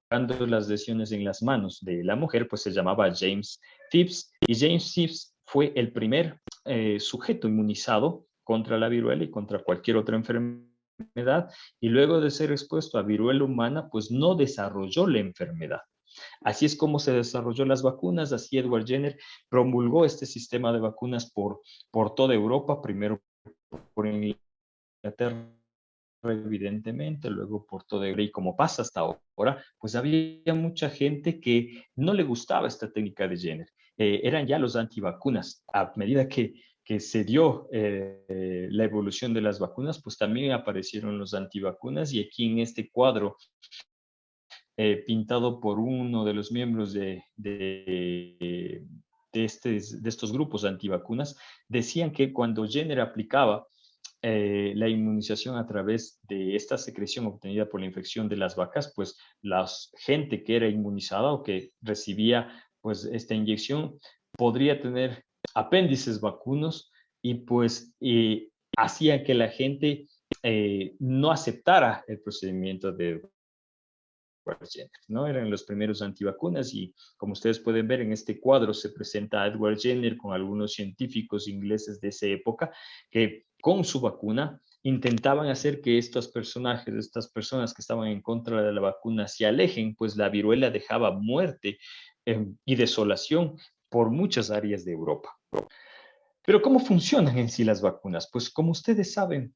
las lesiones en las manos de la mujer, pues se llamaba James Phipps, y James Phipps fue el primer sujeto inmunizado contra la viruela y contra cualquier otra enfermedad, y luego de ser expuesto a viruela humana, pues no desarrolló la enfermedad. Así es como se desarrolló las vacunas, así Edward Jenner promulgó este sistema de vacunas por toda Europa, primero por Inglaterra, evidentemente, luego por todo Europa, y como pasa hasta ahora, pues había mucha gente que no le gustaba esta técnica de Jenner. Eran ya los antivacunas. A medida que se dio la evolución de las vacunas, pues también aparecieron los antivacunas, y aquí en este cuadro pintado por uno de los miembros de estos grupos antivacunas, decían que cuando Jenner aplicaba la inmunización a través de esta secreción obtenida por la infección de las vacas, pues la gente que era inmunizada o que recibía pues esta inyección podría tener apéndices vacunos, y pues hacía que la gente no aceptara el procedimiento de Edward Jenner, ¿no? Eran los primeros antivacunas, y como ustedes pueden ver en este cuadro se presenta a Edward Jenner con algunos científicos ingleses de esa época que con su vacuna intentaban hacer que estos personajes, estas personas que estaban en contra de la vacuna se alejen, pues la viruela dejaba muerte y desolación por muchas áreas de Europa. Pero ¿cómo funcionan en sí las vacunas? Pues como ustedes saben,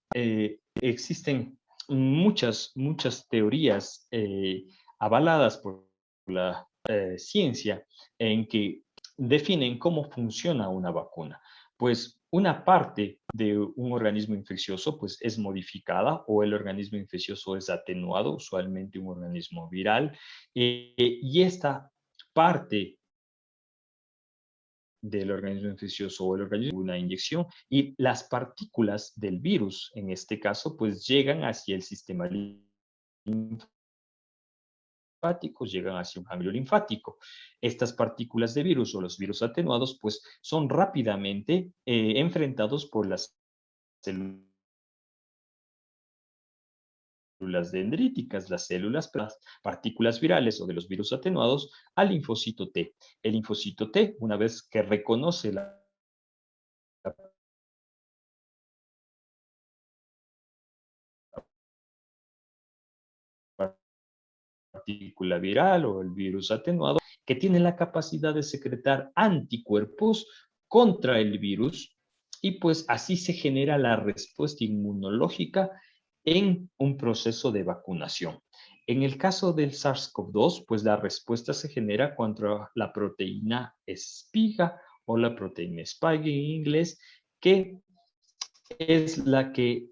existen muchas teorías avaladas por la ciencia en que definen cómo funciona una vacuna. Pues una parte de un organismo infeccioso pues es modificada, o el organismo infeccioso es atenuado, usualmente un organismo viral, y esta parte del organismo infeccioso o el organismo, una inyección, y las partículas del virus, en este caso, pues llegan hacia el sistema linfático, llegan hacia un ganglio linfático. Estas partículas de virus o los virus atenuados, pues son rápidamente enfrentados por las células dendríticas, las células, las partículas virales o de los virus atenuados, al linfocito T. El linfocito T, una vez que reconoce la partícula viral o el virus atenuado, que tiene la capacidad de secretar anticuerpos contra el virus, y pues así se genera la respuesta inmunológica en un proceso de vacunación. En el caso del SARS-CoV-2, pues la respuesta se genera contra la proteína espiga o la proteína spike en inglés, que es la que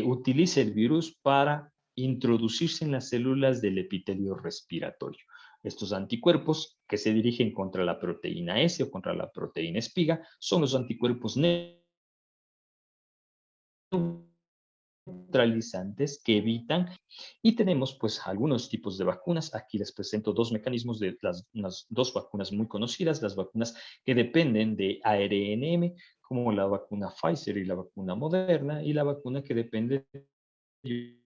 utiliza el virus para introducirse en las células del epitelio respiratorio. Estos anticuerpos que se dirigen contra la proteína S o contra la proteína espiga son los anticuerpos neutralizantes que evitan, y tenemos pues algunos tipos de vacunas. Aquí les presento dos mecanismos de las dos vacunas muy conocidas, las vacunas que dependen de ARNM, como la vacuna Pfizer y la vacuna Moderna, y la vacuna que depende de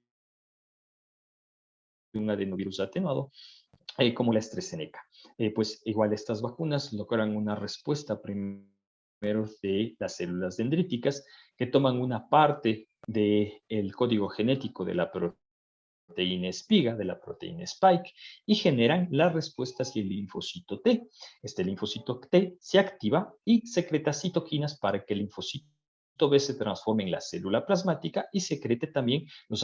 un adenovirus atenuado, como la AstraZeneca. Pues igual estas vacunas logran una respuesta primero de las células dendríticas, que toman una parte del código genético de la proteína espiga, de la proteína spike, y generan la respuesta hacia el linfocito T. Este linfocito T se activa y secreta citoquinas para que el linfocito B se transforme en la célula plasmática y secrete también los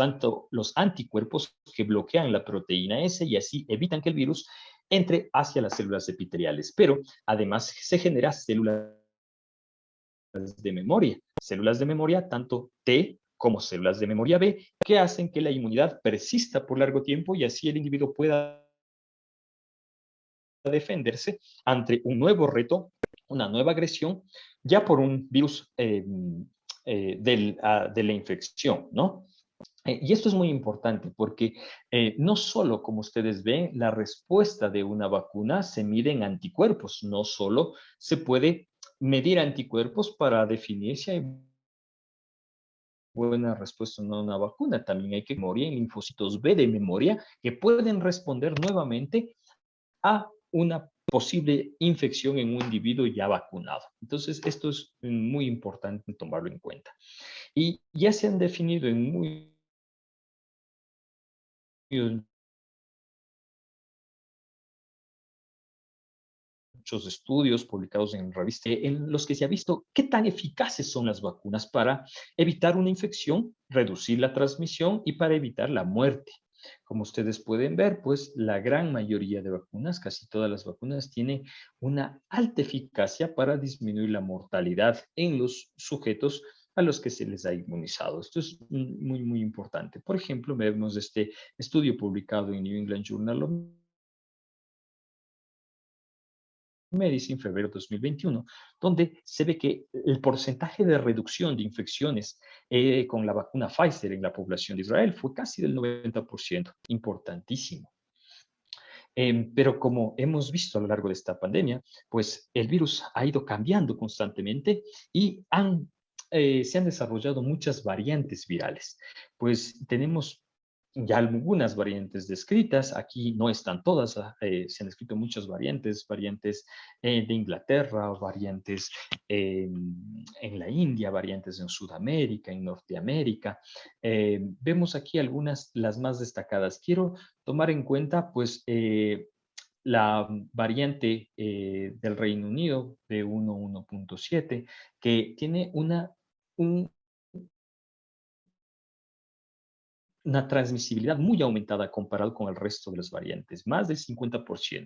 anticuerpos que bloquean la proteína S, y así evitan que el virus entre hacia las células epiteliales. Pero además se generan células de memoria, tanto T como células de memoria B, que hacen que la inmunidad persista por largo tiempo, y así el individuo pueda defenderse ante un nuevo reto, una nueva agresión, ya por un virus de la infección, ¿no? Y esto es muy importante porque no solo, como ustedes ven, la respuesta de una vacuna se mide en anticuerpos, no solo se puede medir anticuerpos para definir si hay buena respuesta a una vacuna. También hay que memoria en linfocitos B de memoria que pueden responder nuevamente a una posible infección en un individuo ya vacunado. Entonces, esto es muy importante tomarlo en cuenta. Y ya se han definido en muchos estudios publicados en revistas en los que se ha visto qué tan eficaces son las vacunas para evitar una infección, reducir la transmisión y para evitar la muerte. Como ustedes pueden ver, pues la gran mayoría de vacunas, casi todas las vacunas, tienen una alta eficacia para disminuir la mortalidad en los sujetos a los que se les ha inmunizado. Esto es muy, muy importante. Por ejemplo, vemos este estudio publicado en New England Journal of Medicine, febrero de 2021, donde se ve que el porcentaje de reducción de infecciones con la vacuna Pfizer en la población de Israel fue casi del 90%, importantísimo. Pero como hemos visto a lo largo de esta pandemia, pues el virus ha ido cambiando constantemente y se han desarrollado muchas variantes virales. Pues tenemos ya algunas variantes descritas, aquí no están todas, se han escrito muchas variantes, variantes de Inglaterra, variantes en la India, variantes en Sudamérica, en Norteamérica. Vemos aquí algunas, las más destacadas. Quiero tomar en cuenta, pues, la variante del Reino Unido de 1.1.7, que tiene un, una transmisibilidad muy aumentada comparado con el resto de las variantes, más del 50%.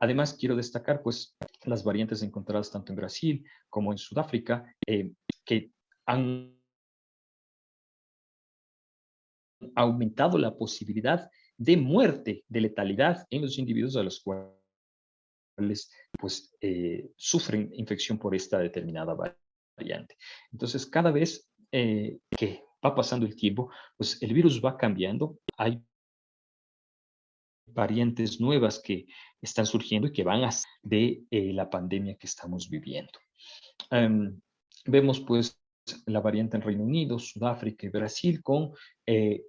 Además, quiero destacar pues las variantes encontradas tanto en Brasil como en Sudáfrica, que han aumentado la posibilidad de muerte, de letalidad en los individuos a los cuales pues sufren infección por esta determinada variante. Entonces, cada vez que va pasando el tiempo, pues el virus va cambiando, hay variantes nuevas que están surgiendo y que van a ser de la pandemia que estamos viviendo. Vemos pues la variante en Reino Unido, Sudáfrica y Brasil con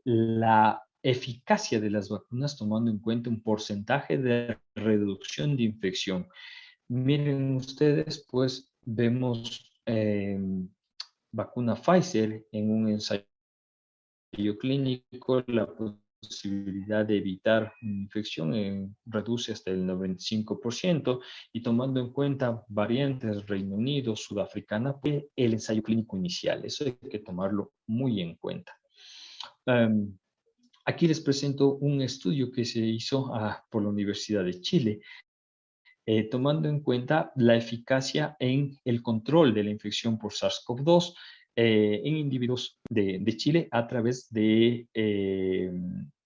la eficacia de las vacunas tomando en cuenta un porcentaje de reducción de infección. Miren ustedes, pues vemos vacuna Pfizer en un ensayo clínico, la posibilidad de evitar una infección reduce hasta el 95% y tomando en cuenta variantes Reino Unido, Sudafricana, el ensayo clínico inicial. Eso hay que tomarlo muy en cuenta. Aquí les presento un estudio que se hizo por la Universidad de Chile, tomando en cuenta la eficacia en el control de la infección por SARS-CoV-2 en individuos de Chile a través de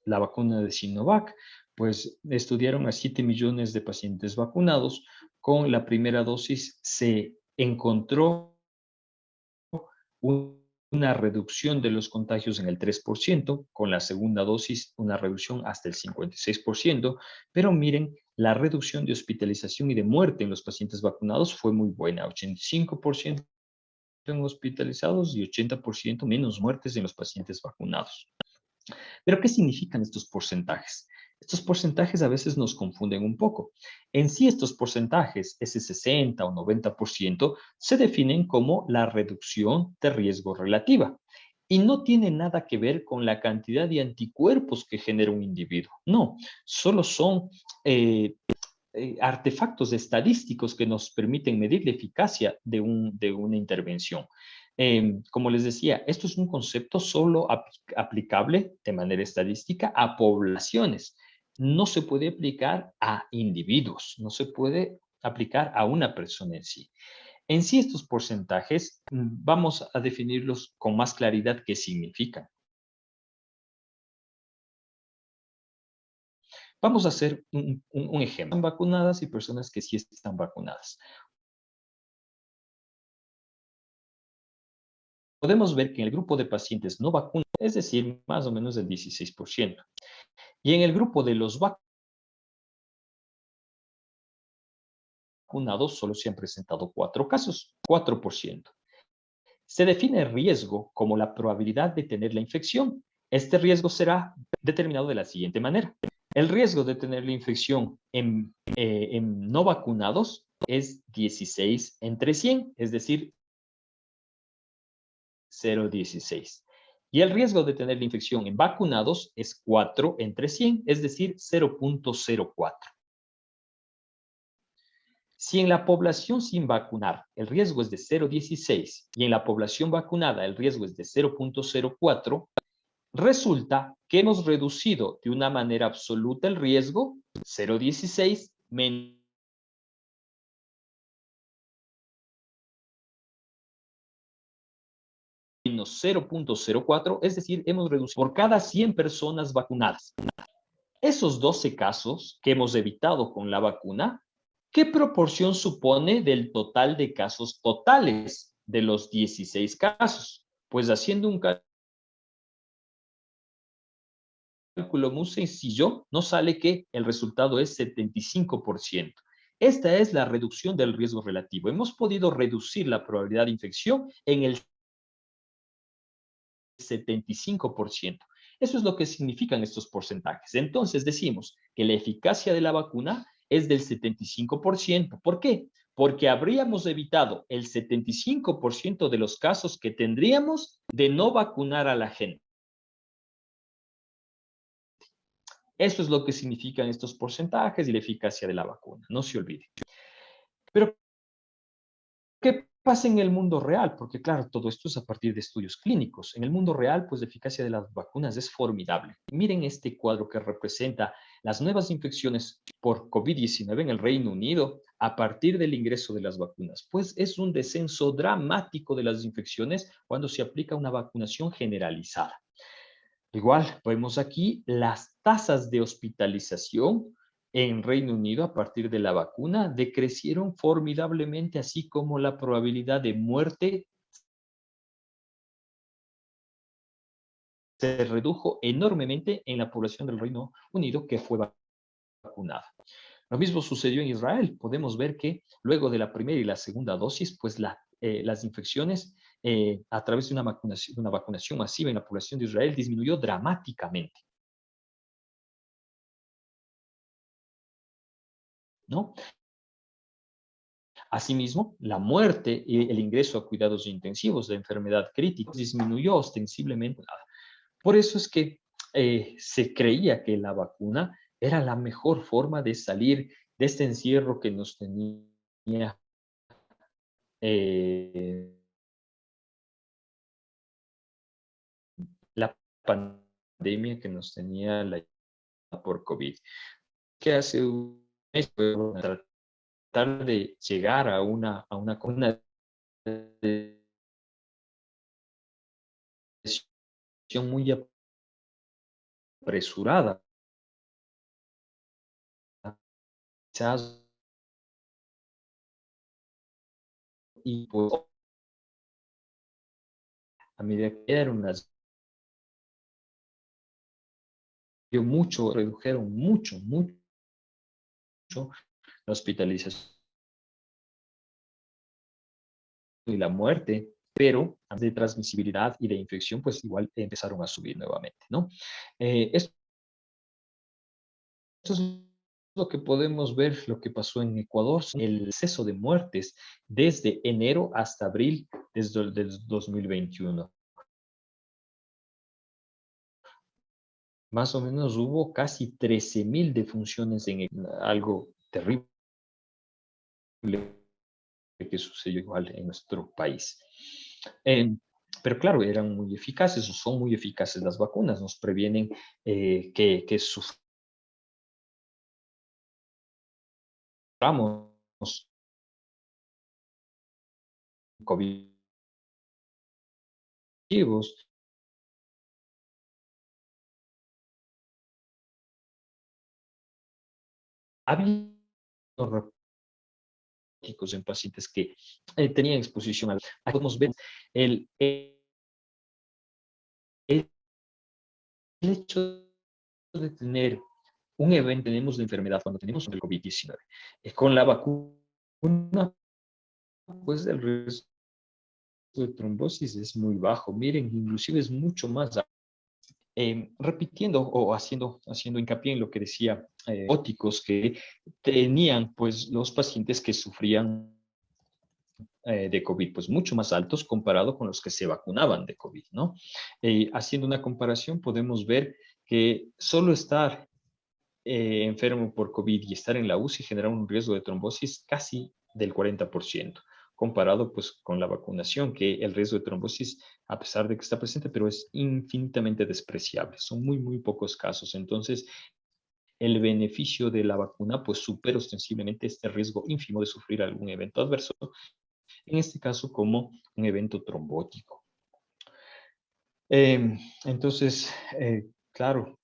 la vacuna de Sinovac. Pues estudiaron a 7 millones de pacientes vacunados. Con la primera dosis se encontró una reducción de los contagios en el 3%, con la segunda dosis una reducción hasta el 56%, pero miren, la reducción de hospitalización y de muerte en los pacientes vacunados fue muy buena, 85% en hospitalizados y 80% menos muertes en los pacientes vacunados. Pero, ¿qué significan estos porcentajes? Estos porcentajes a veces nos confunden un poco. En sí, estos porcentajes, ese 60 o 90%, se definen como la reducción de riesgo relativa y no tiene nada que ver con la cantidad de anticuerpos que genera un individuo. No, solo son artefactos estadísticos que nos permiten medir la eficacia de una intervención. Como les decía, esto es un concepto solo aplicable de manera estadística a poblaciones. No se puede aplicar a individuos, no se puede aplicar a una persona en sí. En sí, estos porcentajes vamos a definirlos con más claridad qué significan. Vamos a hacer un ejemplo. Están vacunadas y personas que sí están vacunadas. Podemos ver que en el grupo de pacientes no vacunados, es decir, más o menos el 16%, y en el grupo de los vacunados solo se han presentado 4 casos, 4%. Se define riesgo como la probabilidad de tener la infección. Este riesgo será determinado de la siguiente manera. El riesgo de tener la infección en no vacunados es 16 entre 100, es decir, 0,16. Y el riesgo de tener la infección en vacunados es 4 entre 100, es decir, 0,04. Si en la población sin vacunar el riesgo es de 0,16 y en la población vacunada el riesgo es de 0,04, resulta que hemos reducido de una manera absoluta el riesgo 0,16 menos 0,04, es decir, hemos reducido por cada 100 personas vacunadas. Esos 12 casos que hemos evitado con la vacuna, ¿qué proporción supone del total de casos totales de los 16 casos? Pues haciendo un cálculo muy sencillo, nos sale que el resultado es 75%. Esta es la reducción del riesgo relativo. Hemos podido reducir la probabilidad de infección en el 75%. Eso es lo que significan estos porcentajes. Entonces decimos que la eficacia de la vacuna es del 75%. ¿Por qué? Porque habríamos evitado el 75% de los casos que tendríamos de no vacunar a la gente. Eso es lo que significan estos porcentajes y la eficacia de la vacuna. No se olvide. Pero, ¿qué pasa en el mundo real? Porque, claro, todo esto es a partir de estudios clínicos. En el mundo real, pues la eficacia de las vacunas es formidable. Miren este cuadro que representa las nuevas infecciones por COVID-19 en el Reino Unido a partir del ingreso de las vacunas. Pues es un descenso dramático de las infecciones cuando se aplica una vacunación generalizada. Igual, vemos aquí las tasas de hospitalización en Reino Unido a partir de la vacuna decrecieron formidablemente, así como la probabilidad de muerte se redujo enormemente en la población del Reino Unido que fue vacunada. Lo mismo sucedió en Israel. Podemos ver que luego de la primera y la segunda dosis, pues las infecciones a través de una vacunación masiva en la población de Israel disminuyó dramáticamente, ¿no? Asimismo, la muerte y el ingreso a cuidados intensivos de enfermedad crítica disminuyó ostensiblemente nada. Por eso es que se creía que la vacuna era la mejor forma de salir de este encierro que nos tenía eh, la pandemia que nos tenía por COVID. ¿Qué hace un mes? Tratar de llegar a una decisión muy apresurada. Quizás, y pues a medida que eran las dio mucho, redujeron mucho la hospitalización y la muerte, pero de transmisibilidad y de infección, pues igual empezaron a subir nuevamente, ¿no? Esto es lo que podemos ver, lo que pasó en Ecuador, el exceso de muertes desde enero hasta abril desde el 2021. Más o menos hubo casi 13.000 defunciones en algo terrible que sucedió igual en nuestro país. Eh, pero claro, eran muy eficaces o son muy eficaces las vacunas, nos previenen que suframos COVID. Ha habido en pacientes que tenían exposición al. Podemos ver el, el hecho de tener un evento, tenemos la enfermedad cuando tenemos el COVID-19. Con la vacuna, pues el riesgo de trombosis es muy bajo. Miren, inclusive es mucho más alto. Repitiendo o haciendo hincapié en lo que decía óticos que tenían pues los pacientes que sufrían de COVID, pues mucho más altos comparado con los que se vacunaban de COVID, ¿no? Haciendo una comparación, podemos ver que solo estar enfermo por COVID y estar en la UCI genera un riesgo de trombosis casi del 40%, comparado pues con la vacunación, que el riesgo de trombosis, a pesar de que está presente, pero es infinitamente despreciable. Son muy, muy pocos casos. Entonces, el beneficio de la vacuna pues supera ostensiblemente este riesgo ínfimo de sufrir algún evento adverso, en este caso como un evento trombótico. Entonces, claro,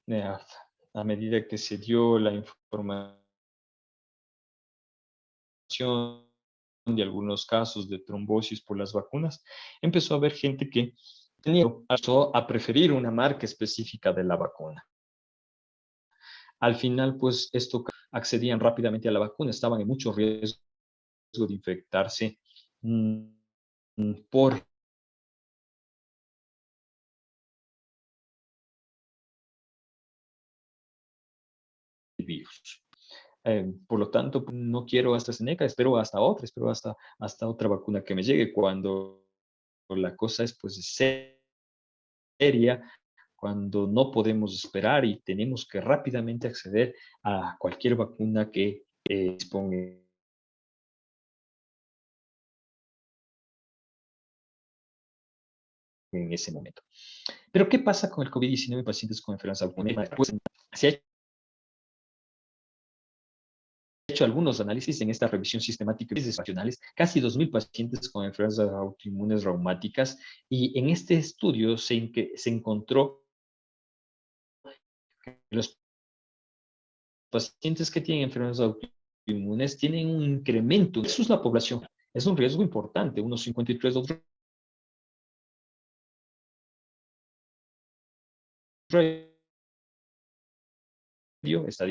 a medida que se dio la información de algunos casos de trombosis por las vacunas, empezó a haber gente que empezó a preferir una marca específica de la vacuna. Al final, pues, accedían rápidamente a la vacuna, estaban en mucho riesgo de infectarse por el virus. Por lo tanto, no quiero AstraZeneca, espero hasta otra, hasta otra vacuna que me llegue cuando la cosa es pues seria, cuando no podemos esperar y tenemos que rápidamente acceder a cualquier vacuna que disponga en ese momento. Pero, ¿qué pasa con el COVID-19 en pacientes con enfermedades autoinmunes? Pues se ha hecho algunos análisis en esta revisión sistemática de nacionales, casi 2.000 pacientes con enfermedades autoinmunes reumáticas, y en este estudio se encontró que los pacientes que tienen enfermedades autoinmunes tienen un incremento. Eso es la población. Es un riesgo importante, unos 53 otros está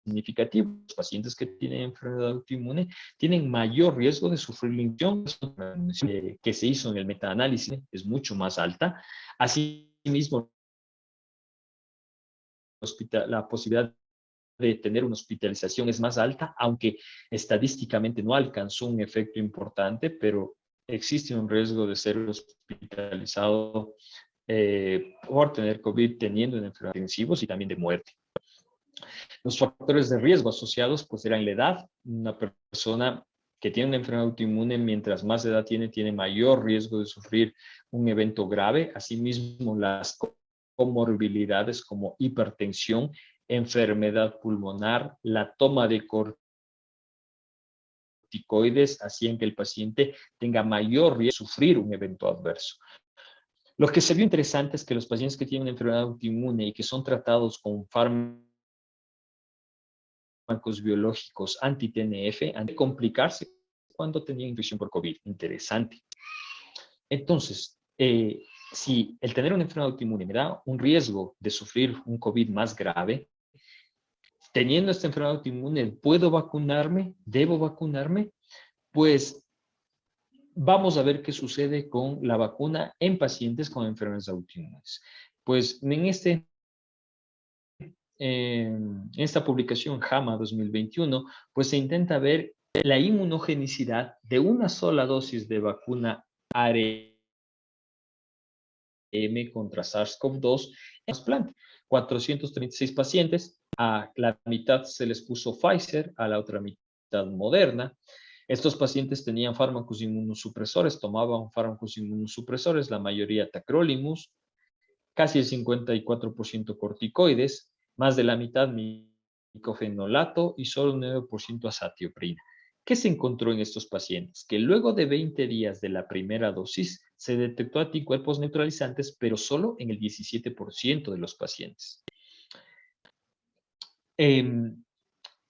significativo. Los pacientes que tienen enfermedad autoinmune tienen mayor riesgo de sufrir la infección que se hizo en el metaanálisis, es mucho más alta. Asimismo, la posibilidad de tener una hospitalización es más alta, aunque estadísticamente no alcanzó un efecto importante, pero existe un riesgo de ser hospitalizado por tener COVID teniendo enfermedades intensivos y también de muerte. Los factores de riesgo asociados pues eran la edad. Una persona que tiene una enfermedad autoinmune, mientras más edad tiene mayor riesgo de sufrir un evento grave. Asimismo, las comorbilidades como hipertensión, enfermedad pulmonar, la toma de corticoides hacían que el paciente tenga mayor riesgo de sufrir un evento adverso. Lo que se vio interesante es que los pacientes que tienen una enfermedad autoinmune y que son tratados con fármacos biológicos anti-TNF, han de complicarse cuando tenían infección por COVID. Interesante. Entonces, si el tener una enfermedad autoinmune me da un riesgo de sufrir un COVID más grave, teniendo esta enfermedad autoinmune, ¿puedo vacunarme? ¿Debo vacunarme? Pues vamos a ver qué sucede con la vacuna en pacientes con enfermedades autoinmunes. Pues en esta publicación JAMA 2021, pues se intenta ver la inmunogenicidad de una sola dosis de vacuna ARN contra SARS-CoV-2 en trasplante. 436 pacientes, a la mitad se les puso Pfizer, a la otra mitad Moderna. Estos pacientes tenían fármacos inmunosupresores, tomaban fármacos inmunosupresores, la mayoría tacrolimus, casi el 54% corticoides, más de la mitad micofenolato y solo un 9% azatioprina. ¿Qué se encontró en estos pacientes? Que luego de 20 días de la primera dosis se detectó anticuerpos neutralizantes, pero solo en el 17% de los pacientes.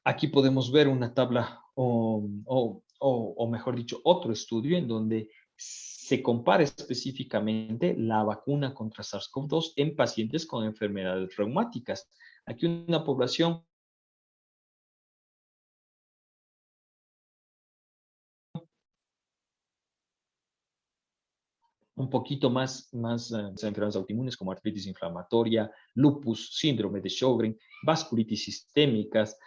Aquí podemos ver una tabla o mejor dicho, otro estudio en donde se compara específicamente la vacuna contra SARS-CoV-2 en pacientes con enfermedades reumáticas. Aquí una población un poquito más enfermedades autoinmunes como artritis inflamatoria, lupus, síndrome de Sjögren, vasculitis sistémicas,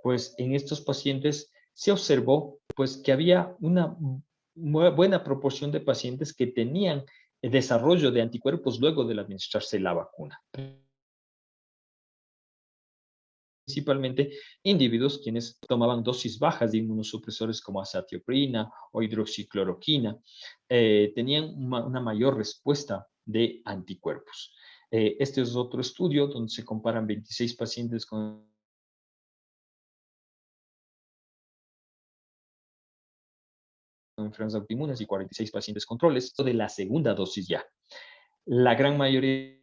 pues en estos pacientes se observó pues que había una buena proporción de pacientes que tenían el desarrollo de anticuerpos luego de administrarse la vacuna. Principalmente individuos quienes tomaban dosis bajas de inmunosupresores como azatioprina o hidroxicloroquina, tenían una mayor respuesta de anticuerpos. Este es otro estudio donde se comparan 26 pacientes con enfermedades autoinmunes y 46 pacientes controles de la segunda dosis ya. La gran mayoría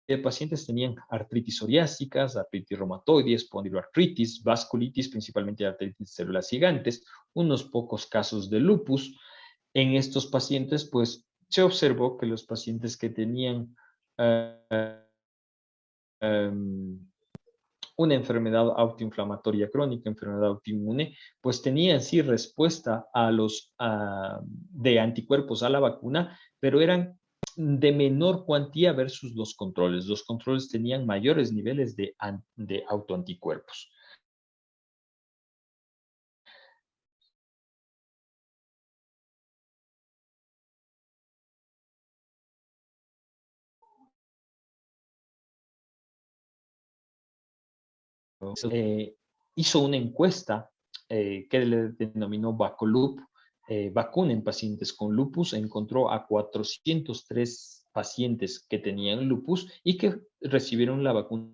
de pacientes tenían artritis psoriásicas, artritis reumatoide, espondiloartritis, vasculitis, principalmente artritis de células gigantes, unos pocos casos de lupus. En estos pacientes, pues, se observó que los pacientes que tenían una enfermedad autoinflamatoria crónica, enfermedad autoinmune, pues tenían sí respuesta a los de anticuerpos a la vacuna, pero eran de menor cuantía versus los controles. Los controles tenían mayores niveles de autoanticuerpos. Hizo una encuesta que le denominó VacoLup, vacuna en pacientes con lupus, encontró a 403 pacientes que tenían lupus y que recibieron la vacuna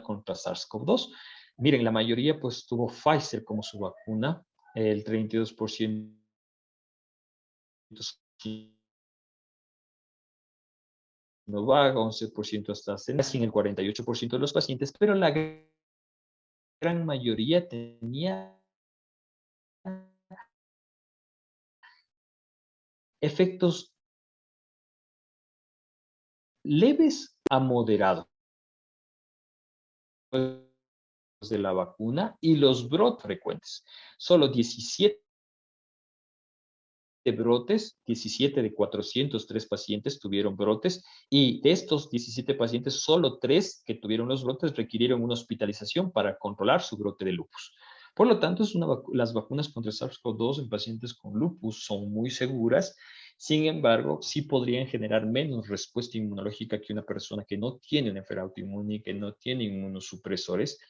contra SARS-CoV-2. Miren, la mayoría pues tuvo Pfizer como su vacuna, el 32% Novavax, 11% AstraZeneca, en el 48% de los pacientes, pero la gran mayoría tenía efectos leves a moderados de la vacuna y los brotes frecuentes. Solo 17 brotes, 17 de 403 pacientes tuvieron brotes y de estos 17 pacientes, solo 3 que tuvieron los brotes requirieron una hospitalización para controlar su brote de lupus. Por lo tanto, las vacunas contra SARS-CoV-2 en pacientes con lupus son muy seguras. Sin embargo, sí podrían generar menos respuesta inmunológica que una persona que no tiene una enfermedad autoinmune y que no tiene inmunosupresores.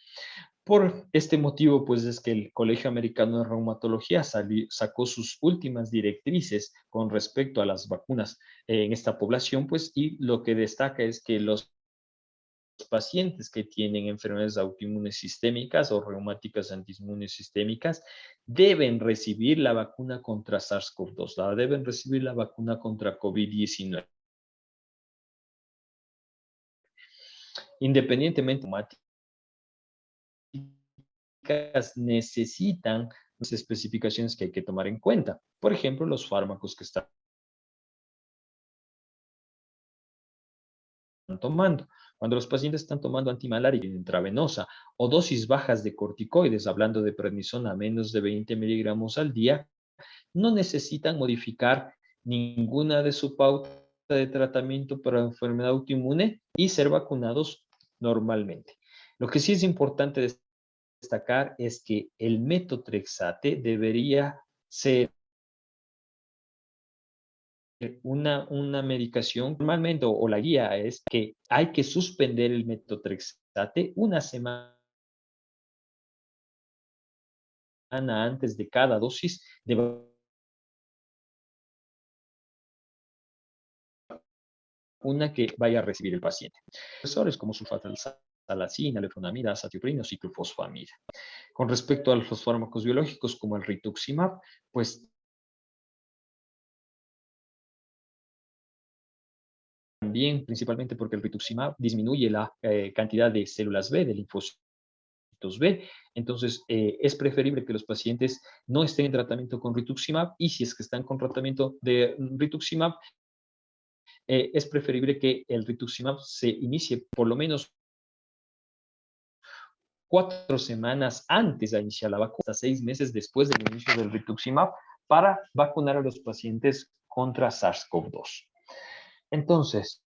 Por este motivo, pues es que el Colegio Americano de Reumatología sacó sus últimas directrices con respecto a las vacunas en esta población, pues, y lo que destaca es que los pacientes que tienen enfermedades autoinmunes sistémicas o reumáticas antiinmunes sistémicas deben recibir la vacuna contra SARS-CoV-2, deben recibir la vacuna contra COVID-19. Independientemente necesitan las especificaciones que hay que tomar en cuenta. Por ejemplo, los fármacos que están tomando. Cuando los pacientes están tomando antimalárica intravenosa o dosis bajas de corticoides, hablando de prednisona a menos de 20 miligramos al día, no necesitan modificar ninguna de su pauta de tratamiento para enfermedad autoinmune y ser vacunados normalmente. Lo que sí es importante destacar es que el metotrexate debería ser una medicación. Normalmente, o la guía es que hay que suspender el metotrexate una semana antes de cada dosis de vacuna que vaya a recibir el paciente. Profesores como sulfasalazina, leflunomida, azatioprina o ciclofosfamida. Con respecto a los fármacos biológicos como el rituximab, pues también, principalmente porque el rituximab disminuye la cantidad de células B, de linfocitos B. Entonces, es preferible que los pacientes no estén en tratamiento con rituximab y si es que están con tratamiento de rituximab, es preferible que el rituximab se inicie por lo menos 4 semanas antes de iniciar la vacuna, hasta 6 meses después del inicio del rituximab, para vacunar a los pacientes contra SARS-CoV-2. Entonces,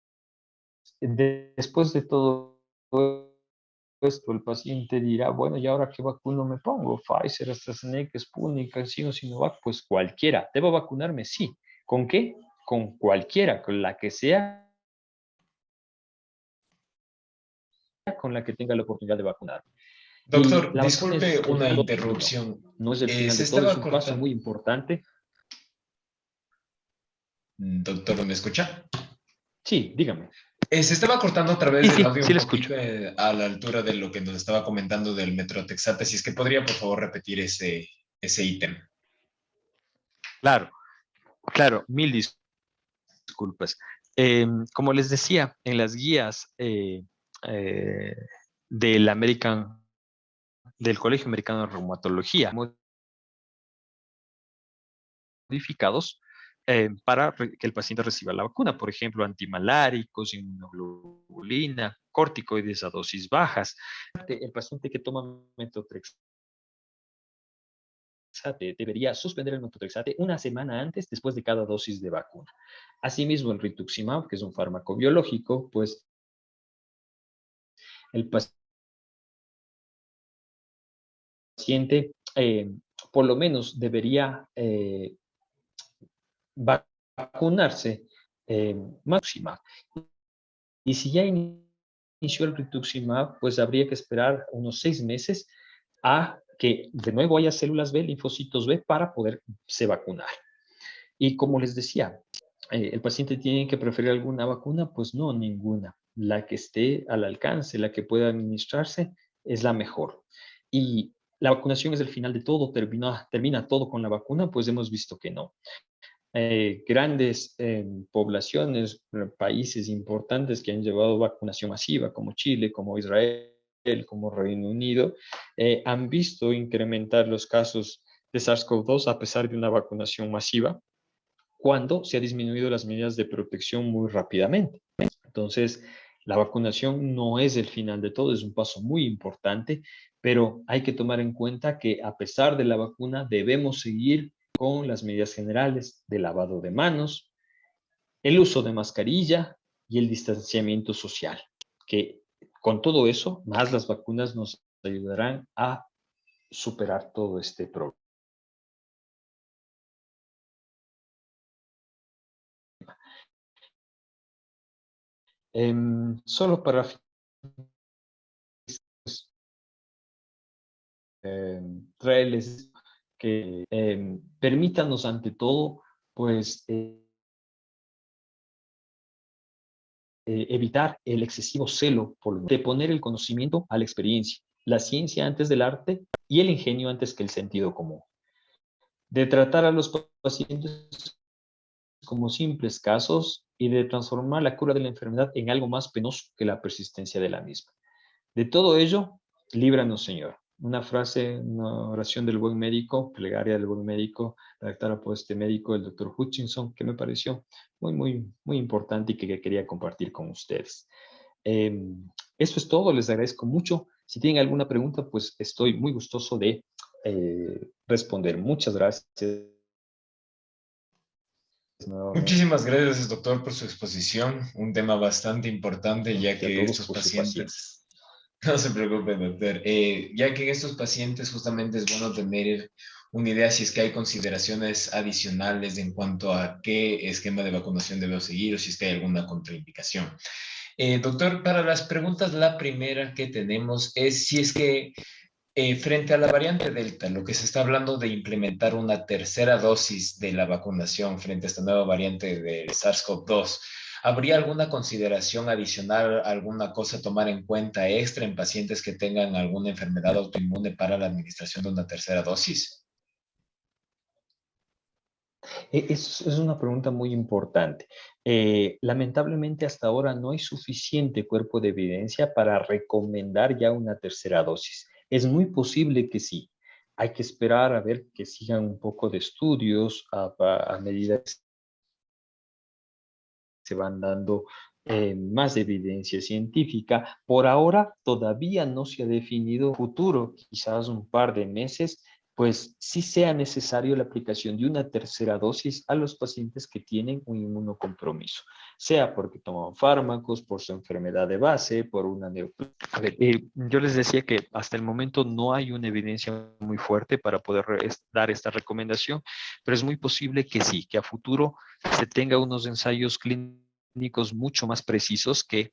después de todo esto, el paciente dirá, bueno, ¿y ahora qué vacuno me pongo? Pfizer, AstraZeneca, Sputnik, CanSino, Sinovac, pues cualquiera. ¿Debo vacunarme? Sí. ¿Con qué? Con cualquiera, con la que sea, con la que tenga la oportunidad de vacunar. Y Doctor, la vacuna disculpe es el una final de todo, no. interrupción. No es el final Se de todo, es estaba un paso muy cortando. importante. Doctor, ¿me escucha? Sí, dígame. Se estaba cortando a través Sí, del sí, audio sí un le escucho. poquito a la altura de lo que nos estaba comentando del Metrotexate. Si es que podría, por favor, repetir ese ítem. Claro, claro, mil disculpas. Como les decía, en las guías eh, del del Colegio Americano de Reumatología, modificados para que el paciente reciba la vacuna, por ejemplo, antimaláricos, inmunoglobulina, corticoides a dosis bajas. El paciente que toma metotrexate debería suspender el metotrexate una semana antes, después de cada dosis de vacuna. Asimismo, el rituximab, que es un fármaco biológico, pues el paciente por lo menos debería vacunarse máxima. Y si ya inició el rituximab, pues habría que esperar unos 6 meses a que de nuevo haya células B, linfocitos B, para poderse vacunar. Y como les decía, ¿el paciente tiene que preferir alguna vacuna? Pues no, ninguna. La que esté al alcance, la que pueda administrarse, es la mejor. Y la vacunación es el final de todo, termina todo con la vacuna, pues hemos visto que no. Grandes poblaciones, países importantes que han llevado vacunación masiva, como Chile, como Israel, como Reino Unido, han visto incrementar los casos de SARS-CoV-2 a pesar de una vacunación masiva, cuando se han disminuido las medidas de protección muy rápidamente. Entonces, la vacunación no es el final de todo, es un paso muy importante, pero hay que tomar en cuenta que a pesar de la vacuna debemos seguir con las medidas generales de lavado de manos, el uso de mascarilla y el distanciamiento social, que con todo eso, más las vacunas nos ayudarán a superar todo este problema. Solo para traerles que permítanos ante todo, pues, evitar el excesivo celo, de poner el conocimiento a la experiencia, la ciencia antes del arte y el ingenio antes que el sentido común, de tratar a los pacientes como simples casos y de transformar la cura de la enfermedad en algo más penoso que la persistencia de la misma. De todo ello, líbranos, Señor. Una frase, una oración del buen médico, plegaria del buen médico, redactada por este médico, el doctor Hutchinson, que me pareció muy importante y que quería compartir con ustedes. Eh, Eso es todo, les agradezco mucho. Si tienen alguna pregunta, pues estoy muy gustoso de responder. Muchas gracias. Nuevamente Muchísimas gracias, doctor, por su exposición. Un tema bastante importante, ya a que todos estos por su paciencia. pacientes, no se preocupe, doctor, ya que en estos pacientes justamente es bueno tener una idea si es que hay consideraciones adicionales en cuanto a qué esquema de vacunación debo seguir o si es que hay alguna contraindicación. Doctor, para las preguntas, la primera que tenemos es si es que frente a la variante Delta, lo que se está hablando de implementar una tercera dosis de la vacunación frente a esta nueva variante del SARS-CoV-2, ¿habría alguna consideración adicional, alguna cosa a tomar en cuenta extra en pacientes que tengan alguna enfermedad autoinmune para la administración de una tercera dosis? Es una pregunta muy importante. Lamentablemente hasta ahora no hay suficiente cuerpo de evidencia para recomendar ya una tercera dosis. Es muy posible que sí. Hay que esperar a ver que sigan un poco de estudios a medida que se van dando más evidencia científica. Por ahora todavía no se ha definido futuro, quizás un par de meses, pues sí sea necesario la aplicación de una tercera dosis a los pacientes que tienen un inmunocompromiso, sea porque toman fármacos, por su enfermedad de base, por una neoplasia. A ver, yo les decía que hasta el momento no hay una evidencia muy fuerte para poder dar esta recomendación, pero es muy posible que sí, que a futuro se tenga unos ensayos clínicos mucho más precisos que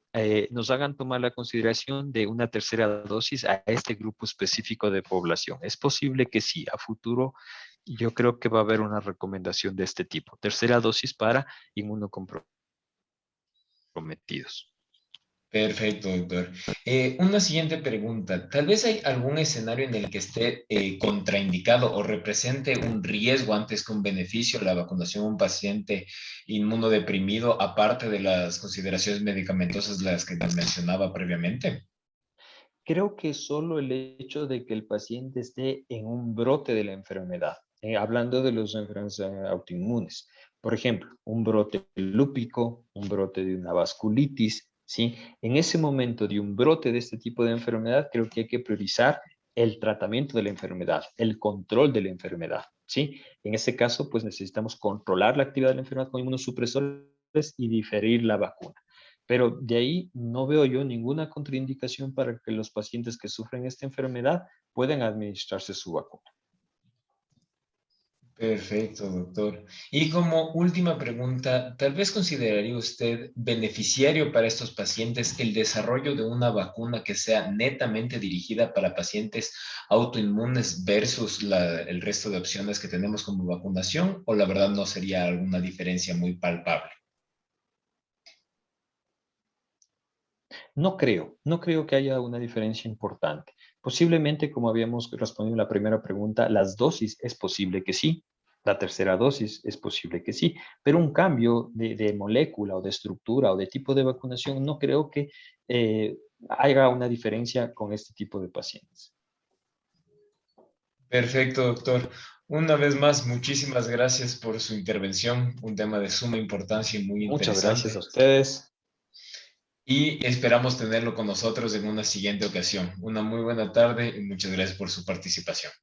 nos hagan tomar la consideración de una tercera dosis a este grupo específico de población. Es posible que sí, a futuro yo creo que va a haber una recomendación de este tipo, tercera dosis para inmunocomprometidos. Perfecto, doctor. Una siguiente pregunta. Tal vez hay algún escenario en el que esté contraindicado o represente un riesgo antes que un beneficio la vacunación a un paciente inmunodeprimido, aparte de las consideraciones medicamentosas las que nos mencionaba previamente. Creo que solo el hecho de que el paciente esté en un brote de la enfermedad, hablando de las enfermedades autoinmunes, por ejemplo, un brote lúpico, un brote de una vasculitis, ¿sí? En ese momento de un brote de este tipo de enfermedad, creo que hay que priorizar el tratamiento de la enfermedad, el control de la enfermedad, ¿sí? En ese caso, pues necesitamos controlar la actividad de la enfermedad con inmunosupresores y diferir la vacuna. Pero de ahí no veo yo ninguna contraindicación para que los pacientes que sufren esta enfermedad puedan administrarse su vacuna. Perfecto, doctor. Y como última pregunta, ¿tal vez consideraría usted beneficiario para estos pacientes el desarrollo de una vacuna que sea netamente dirigida para pacientes autoinmunes versus el resto de opciones que tenemos como vacunación? ¿O la verdad no sería alguna diferencia muy palpable? No creo que haya una diferencia importante. Posiblemente, como habíamos respondido en la primera pregunta, las dosis es posible que sí, la tercera dosis es posible que sí, pero un cambio de molécula o de estructura o de tipo de vacunación no creo que haya una diferencia con este tipo de pacientes. Perfecto, doctor. Una vez más, muchísimas gracias por su intervención, un tema de suma importancia y muy Muchas gracias a interesante. ustedes. Y esperamos tenerlo con nosotros en una siguiente ocasión. Una muy buena tarde y muchas gracias por su participación.